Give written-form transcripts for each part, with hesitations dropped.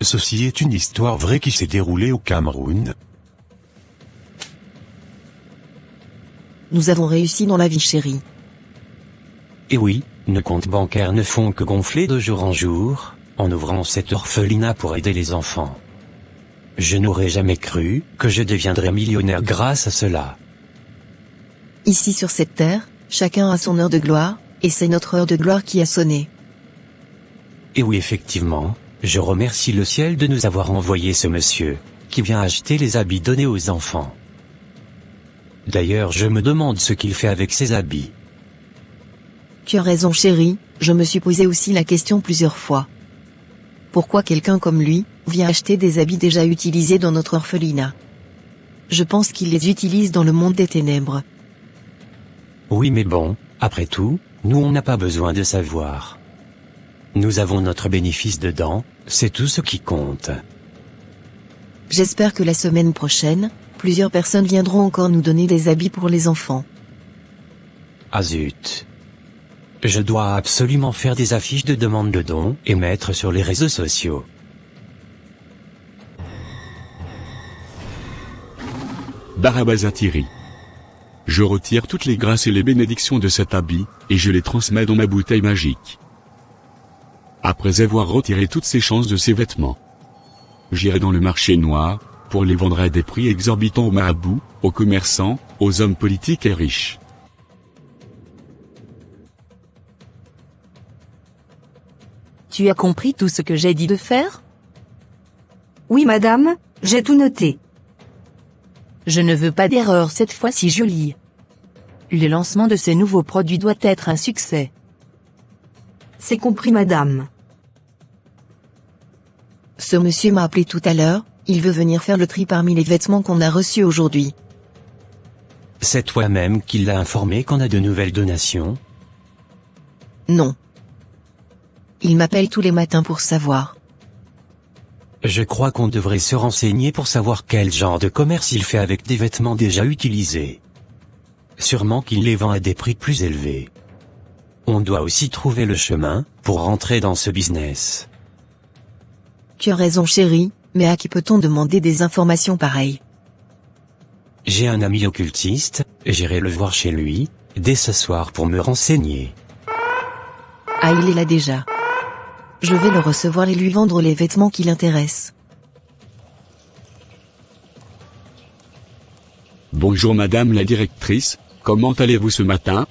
Ceci est une histoire vraie qui s'est déroulée au Cameroun. Nous avons réussi dans la vie, chérie. Et oui, nos comptes bancaires ne font que gonfler de jour en jour, en ouvrant cet orphelinat pour aider les enfants. Je n'aurais jamais cru que je deviendrais millionnaire grâce à cela. Ici sur cette terre, chacun a son heure de gloire, et c'est notre heure de gloire qui a sonné. Et oui, effectivement, je remercie le ciel de nous avoir envoyé ce monsieur, qui vient acheter les habits donnés aux enfants. D'ailleurs, je me demande ce qu'il fait avec ces habits. Tu as raison, chérie, je me suis posé aussi la question plusieurs fois. Pourquoi quelqu'un comme lui vient acheter des habits déjà utilisés dans notre orphelinat? Je pense qu'il les utilise dans le monde des ténèbres. Oui, mais bon, après tout, nous on n'a pas besoin de savoir. Nous avons notre bénéfice dedans, c'est tout ce qui compte. J'espère que la semaine prochaine, plusieurs personnes viendront encore nous donner des habits pour les enfants. Ah zut. Je dois absolument faire des affiches de demande de dons et mettre sur les réseaux sociaux. Barabazatiri. Je retire toutes les grâces et les bénédictions de cet habit, et je les transmets dans ma bouteille magique. Après avoir retiré toutes ces chances de ces vêtements, j'irai dans le marché noir, pour les vendre à des prix exorbitants aux marabouts, aux commerçants, aux hommes politiques et riches. Tu as compris tout ce que j'ai dit de faire? Oui madame, j'ai tout noté. Je ne veux pas d'erreur cette fois-ci, Julie. Le lancement de ces nouveaux produits doit être un succès. C'est compris madame. Ce monsieur m'a appelé tout à l'heure, il veut venir faire le tri parmi les vêtements qu'on a reçus aujourd'hui. C'est toi-même qui l'as informé qu'on a de nouvelles donations? Non. Il m'appelle tous les matins pour savoir. Je crois qu'on devrait se renseigner pour savoir quel genre de commerce il fait avec des vêtements déjà utilisés. Sûrement qu'il les vend à des prix plus élevés. On doit aussi trouver le chemin pour rentrer dans ce business. Tu as raison, chérie, mais à qui peut-on demander des informations pareilles? J'ai un ami occultiste, j'irai le voir chez lui, dès ce soir pour me renseigner. Ah, il est là déjà. Je vais le recevoir et lui vendre les vêtements qui l'intéressent. Bonjour madame la directrice, comment allez-vous ce matin?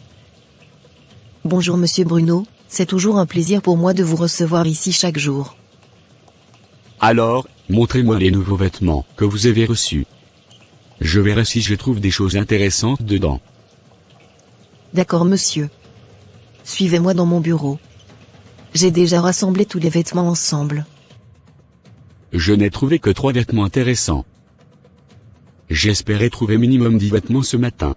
Bonjour monsieur Bruno, c'est toujours un plaisir pour moi de vous recevoir ici chaque jour. Alors, montrez-moi les nouveaux vêtements que vous avez reçus. Je verrai si je trouve des choses intéressantes dedans. D'accord monsieur. Suivez-moi dans mon bureau. J'ai déjà rassemblé tous les vêtements ensemble. Je n'ai trouvé que 3 vêtements intéressants. J'espérais trouver minimum 10 vêtements ce matin.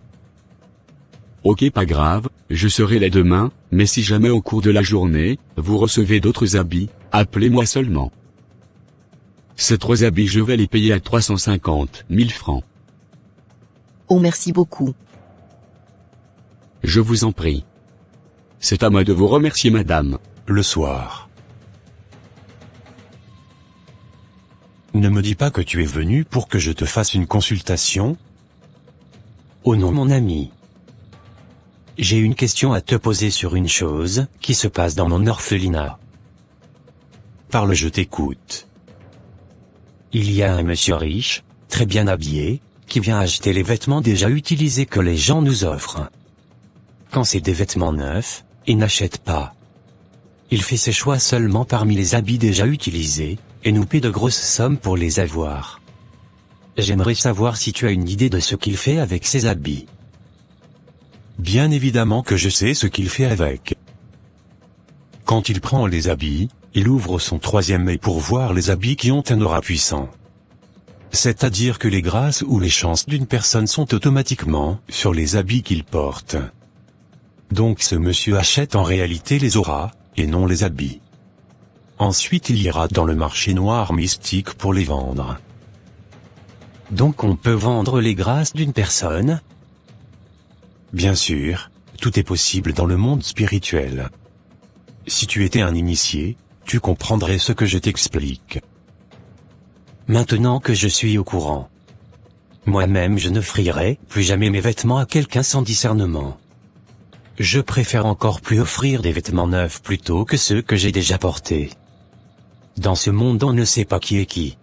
Ok, pas grave, je serai là demain, mais si jamais au cours de la journée, vous recevez d'autres habits, appelez-moi seulement. Ces 3 habits je vais les payer à 350 000 francs. Oh merci beaucoup. Je vous en prie. C'est à moi de vous remercier madame. Le soir. Ne me dis pas que tu es venu pour que je te fasse une consultation? Oh non mon ami. J'ai une question à te poser sur une chose qui se passe dans mon orphelinat. Parle, je t'écoute. Il y a un monsieur riche, très bien habillé, qui vient acheter les vêtements déjà utilisés que les gens nous offrent. Quand c'est des vêtements neufs, il n'achète pas. Il fait ses choix seulement parmi les habits déjà utilisés, et nous paie de grosses sommes pour les avoir. J'aimerais savoir si tu as une idée de ce qu'il fait avec ses habits. Bien évidemment que je sais ce qu'il fait avec. Quand il prend les habits, il ouvre son 3e œil pour voir les habits qui ont un aura puissant. C'est-à-dire que les grâces ou les chances d'une personne sont automatiquement sur les habits qu'il porte. Donc ce monsieur achète en réalité les auras, et non les habits. Ensuite il ira dans le marché noir mystique pour les vendre. Donc on peut vendre les grâces d'une personne? Bien sûr, tout est possible dans le monde spirituel. Si tu étais un initié, tu comprendrais ce que je t'explique. maintenant que je suis au courant. Moi-même je n'offrirai plus jamais mes vêtements à quelqu'un sans discernement. Je préfère encore plus offrir des vêtements neufs plutôt que ceux que j'ai déjà portés. Dans ce monde on ne sait pas qui est qui.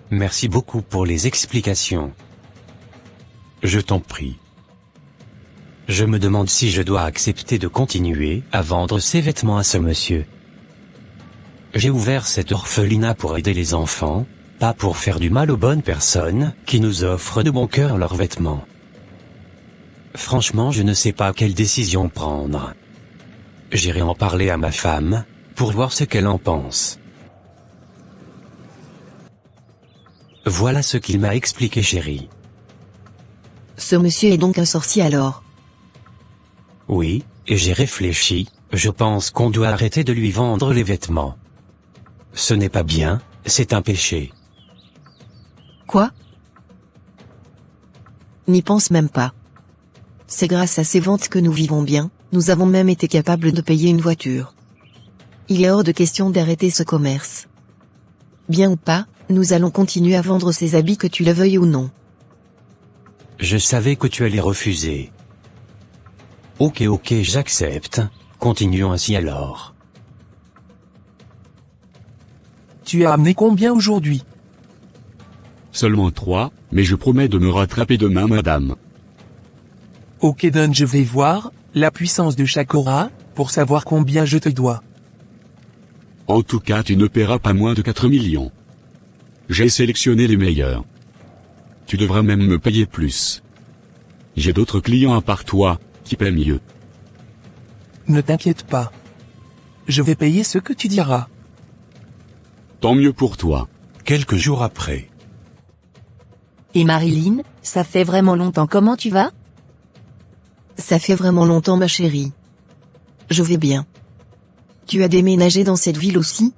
Merci beaucoup pour les explications. Je t'en prie. Je me demande si je dois accepter de continuer à vendre ces vêtements à ce monsieur. J'ai ouvert cette orphelinat pour aider les enfants, pas pour faire du mal aux bonnes personnes qui nous offrent de bon cœur leurs vêtements. Franchement, je ne sais pas quelle décision prendre. J'irai en parler à ma femme, pour voir ce qu'elle en pense. Voilà ce qu'il m'a expliqué, chérie. Ce monsieur est donc un sorcier alors? Oui, et j'ai réfléchi, je pense qu'on doit arrêter de lui vendre les vêtements. Ce n'est pas bien, c'est un péché. Quoi? N'y pense même pas. C'est grâce à ces ventes que nous vivons bien, nous avons même été capables de payer une voiture. Il est hors de question d'arrêter ce commerce. Bien ou pas, nous allons continuer à vendre ces habits que tu le veuilles ou non. Je savais que tu allais refuser. Ok, j'accepte, continuons ainsi alors. Tu as amené combien aujourd'hui? Seulement 3, mais je promets de me rattraper demain, madame. Ok, donc je vais voir la puissance de Shakora pour savoir combien je te dois. En tout cas, tu ne paieras pas moins de 4 millions. J'ai sélectionné les meilleurs. Tu devras même me payer plus. J'ai d'autres clients à part toi, qui paient mieux. Ne t'inquiète pas. Je vais payer ce que tu diras. Tant mieux pour toi. Quelques jours après. Et Marilyn, ça fait vraiment longtemps, comment tu vas? Ça fait vraiment longtemps ma chérie. Je vais bien. Tu as déménagé dans cette ville aussi?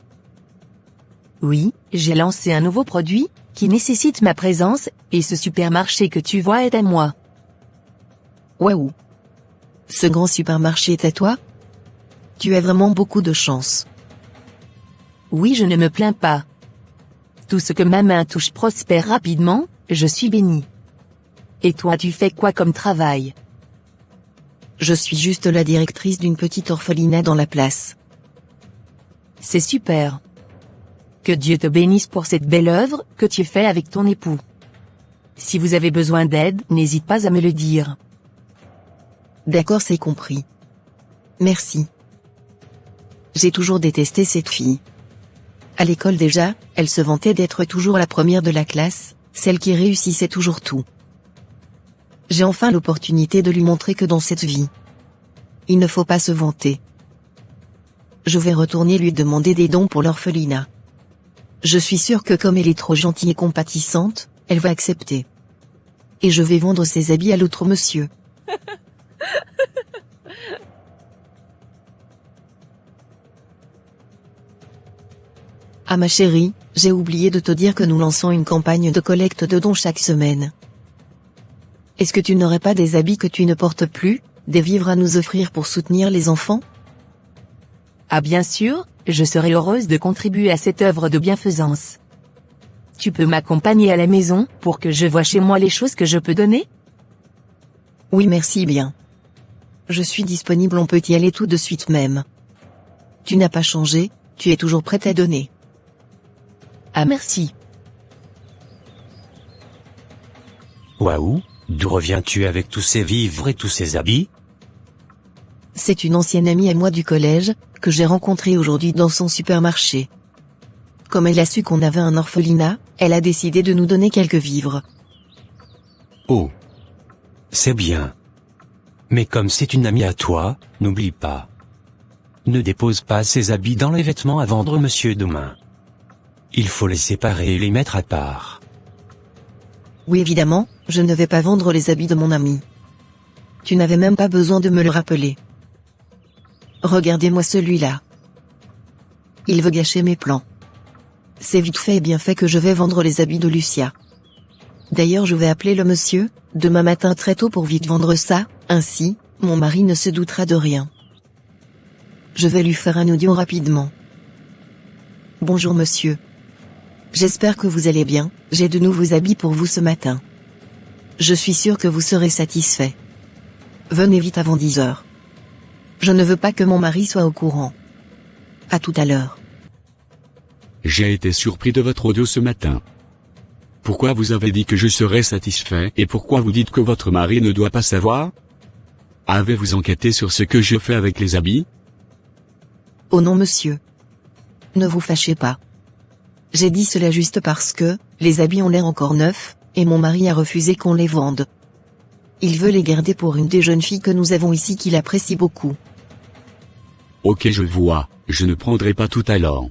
Oui, j'ai lancé un nouveau produit, qui nécessite ma présence, et ce supermarché que tu vois est à moi. Waouh! Ce grand supermarché est à toi? Tu as vraiment beaucoup de chance. Oui, je ne me plains pas. Tout ce que ma main touche prospère rapidement, je suis béni. Et toi, tu fais quoi comme travail? Je suis juste la directrice d'une petite orphelinat dans la place. C'est super. Que Dieu te bénisse pour cette belle œuvre que tu fais avec ton époux. Si vous avez besoin d'aide, n'hésite pas à me le dire. D'accord, c'est compris. Merci. J'ai toujours détesté cette fille. À l'école déjà, elle se vantait d'être toujours la première de la classe, celle qui réussissait toujours tout. J'ai enfin l'opportunité de lui montrer que dans cette vie, il ne faut pas se vanter. Je vais retourner lui demander des dons pour l'orphelinat. Je suis sûre que comme elle est trop gentille et compatissante, elle va accepter. Et je vais vendre ses habits à l'autre monsieur. Ah ma chérie, j'ai oublié de te dire que nous lançons une campagne de collecte de dons chaque semaine. Est-ce que tu n'aurais pas des habits que tu ne portes plus, des vivres à nous offrir pour soutenir les enfants? Ah bien sûr, je serai heureuse de contribuer à cette œuvre de bienfaisance. Tu peux m'accompagner à la maison pour que je voie chez moi les choses que je peux donner? Oui merci bien. Je suis disponible, on peut y aller tout de suite même. Tu n'as pas changé, tu es toujours prête à donner. Ah merci. Waouh, d'où reviens-tu avec tous ces vivres et tous ces habits? C'est une ancienne amie à moi du collège, que j'ai rencontrée aujourd'hui dans son supermarché. Comme elle a su qu'on avait un orphelinat, elle a décidé de nous donner quelques vivres. Oh. C'est bien. Mais comme c'est une amie à toi, n'oublie pas. Ne dépose pas ces habits dans les vêtements à vendre monsieur demain. Il faut les séparer et les mettre à part. Oui évidemment, je ne vais pas vendre les habits de mon ami. Tu n'avais même pas besoin de me le rappeler. Regardez-moi celui-là. Il veut gâcher mes plans. C'est vite fait et bien fait que je vais vendre les habits de Lucia. D'ailleurs je vais appeler le monsieur, demain matin très tôt pour vite vendre ça, ainsi, mon mari ne se doutera de rien. Je vais lui faire un audio rapidement. Bonjour monsieur. J'espère que vous allez bien, j'ai de nouveaux habits pour vous ce matin. Je suis sûr que vous serez satisfait. Venez vite avant 10 heures. Je ne veux pas que mon mari soit au courant. À tout à l'heure. J'ai été surpris de votre audio ce matin. Pourquoi vous avez dit que je serais satisfait et pourquoi vous dites que votre mari ne doit pas savoir? Avez-vous enquêté sur ce que je fais avec les habits? Oh non monsieur. Ne vous fâchez pas. J'ai dit cela juste parce que, les habits ont l'air encore neufs, et mon mari a refusé qu'on les vende. Il veut les garder pour une des jeunes filles que nous avons ici qu'il apprécie beaucoup. Ok, je vois, je ne prendrai pas tout alors.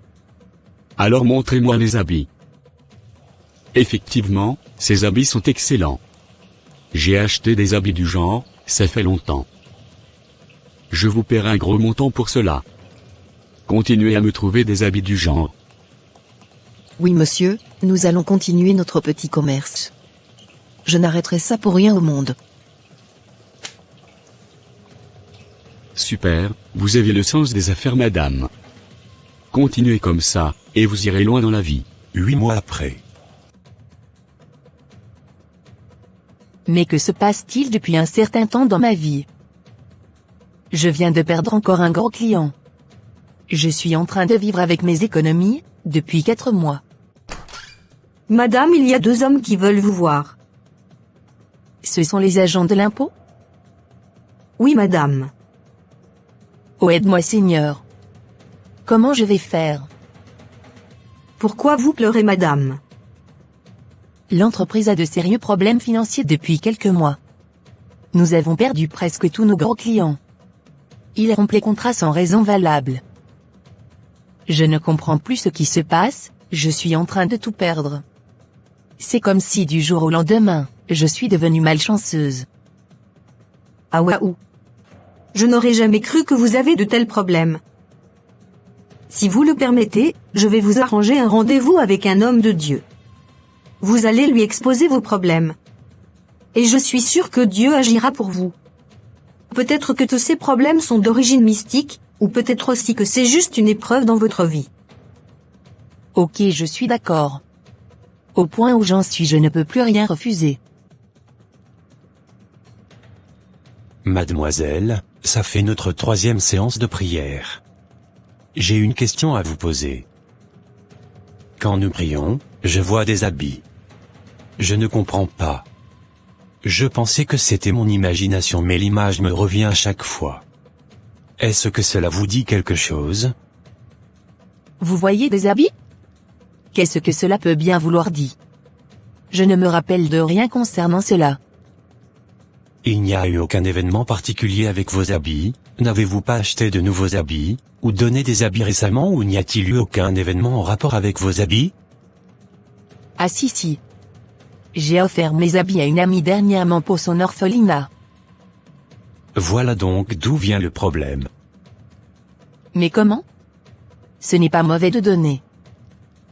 Alors montrez-moi les habits. Effectivement, ces habits sont excellents. J'ai acheté des habits du genre, ça fait longtemps. Je vous paierai un gros montant pour cela. Continuez à me trouver des habits du genre. Oui monsieur, nous allons continuer notre petit commerce. Je n'arrêterai ça pour rien au monde. Super, vous avez le sens des affaires madame. Continuez comme ça, et vous irez loin dans la vie. 8 mois après. Mais que se passe-t-il depuis un certain temps dans ma vie? Je viens de perdre encore un gros client. Je suis en train de vivre avec mes économies, depuis 4 mois. Madame, il y a 2 hommes qui veulent vous voir. Ce sont les agents de l'impôt? Oui madame. Oh aide-moi Seigneur. Comment je vais faire? Pourquoi vous pleurez madame? L'entreprise a de sérieux problèmes financiers depuis quelques mois. Nous avons perdu presque tous nos gros clients. Ils rompent les contrats sans raison valable. Je ne comprends plus ce qui se passe, je suis en train de tout perdre. C'est comme si du jour au lendemain, je suis devenue malchanceuse. Ah waouh. Je n'aurais jamais cru que vous avez de tels problèmes. Si vous le permettez, je vais vous arranger un rendez-vous avec un homme de Dieu. Vous allez lui exposer vos problèmes. Et je suis sûr que Dieu agira pour vous. Peut-être que tous ces problèmes sont d'origine mystique, ou peut-être aussi que c'est juste une épreuve dans votre vie. Ok, je suis d'accord. Au point où j'en suis, je ne peux plus rien refuser. Mademoiselle, ça fait notre 3e séance de prière. J'ai une question à vous poser. Quand nous prions, je vois des habits. Je ne comprends pas. Je pensais que c'était mon imagination mais l'image me revient à chaque fois. Est-ce que cela vous dit quelque chose? Vous voyez des habits? Qu'est-ce que cela peut bien vouloir dire? Je ne me rappelle de rien concernant cela. Il n'y a eu aucun événement particulier avec vos habits, n'avez-vous pas acheté de nouveaux habits, ou donné des habits récemment ou n'y a-t-il eu aucun événement en rapport avec vos habits? Ah si. J'ai offert mes habits à une amie dernièrement pour son orphelinat. Voilà donc d'où vient le problème. Mais comment? Ce n'est pas mauvais de donner.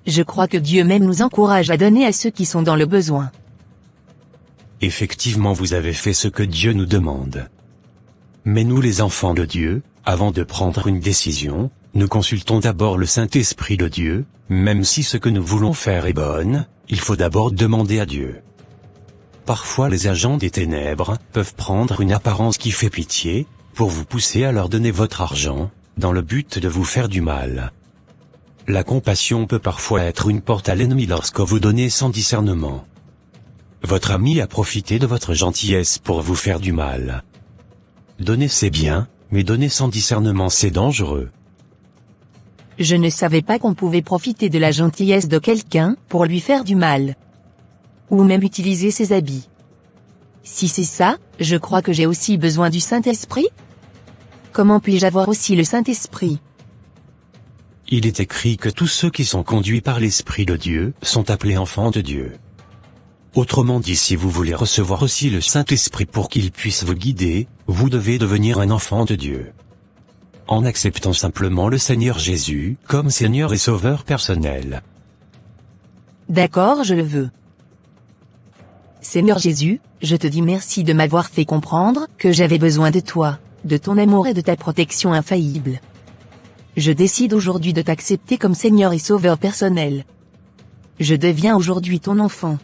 Je crois que Dieu même nous encourage à donner à ceux qui sont dans le besoin. Effectivement vous avez fait ce que Dieu nous demande. Mais nous les enfants de Dieu, avant de prendre une décision, nous consultons d'abord le Saint-Esprit de Dieu, même si ce que nous voulons faire est bonne, il faut d'abord demander à Dieu. Parfois les agents des ténèbres peuvent prendre une apparence qui fait pitié, pour vous pousser à leur donner votre argent, dans le but de vous faire du mal. La compassion peut parfois être une porte à l'ennemi lorsque vous donnez sans discernement. Votre ami a profité de votre gentillesse pour vous faire du mal. Donner c'est bien, mais donner sans discernement c'est dangereux. Je ne savais pas qu'on pouvait profiter de la gentillesse de quelqu'un pour lui faire du mal. Ou même utiliser ses habits. Si c'est ça, je crois que j'ai aussi besoin du Saint-Esprit? Comment puis-je avoir aussi le Saint-Esprit? Il est écrit que tous ceux qui sont conduits par l'Esprit de Dieu sont appelés enfants de Dieu. Autrement dit, si vous voulez recevoir aussi le Saint-Esprit pour qu'il puisse vous guider, vous devez devenir un enfant de Dieu. En acceptant simplement le Seigneur Jésus comme Seigneur et Sauveur personnel. D'accord, je le veux. Seigneur Jésus, je te dis merci de m'avoir fait comprendre que j'avais besoin de toi, de ton amour et de ta protection infaillible. Je décide aujourd'hui de t'accepter comme Seigneur et Sauveur personnel. Je deviens aujourd'hui ton enfant.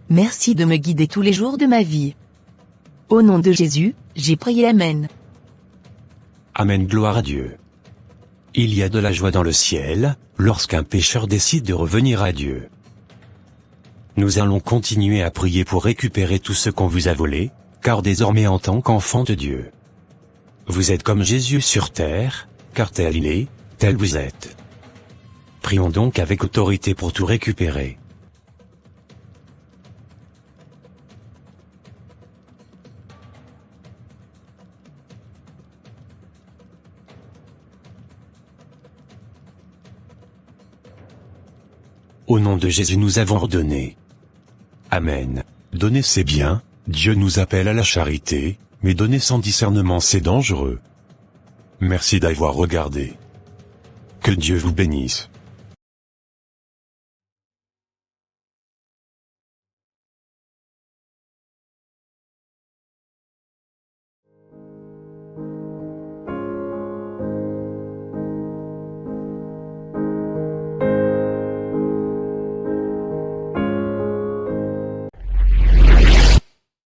Merci de me guider tous les jours de ma vie. Au nom de Jésus, j'ai prié Amen. Amen, gloire à Dieu. Il y a de la joie dans le ciel, lorsqu'un pécheur décide de revenir à Dieu. Nous allons continuer à prier pour récupérer tout ce qu'on vous a volé, car désormais en tant qu'enfant de Dieu, vous êtes comme Jésus sur terre, car tel il est, tel vous êtes. Prions donc avec autorité pour tout récupérer. Au nom de Jésus nous avons ordonné. Amen. Donner c'est bien, Dieu nous appelle à la charité, mais donner sans discernement c'est dangereux. Merci d'avoir regardé. Que Dieu vous bénisse.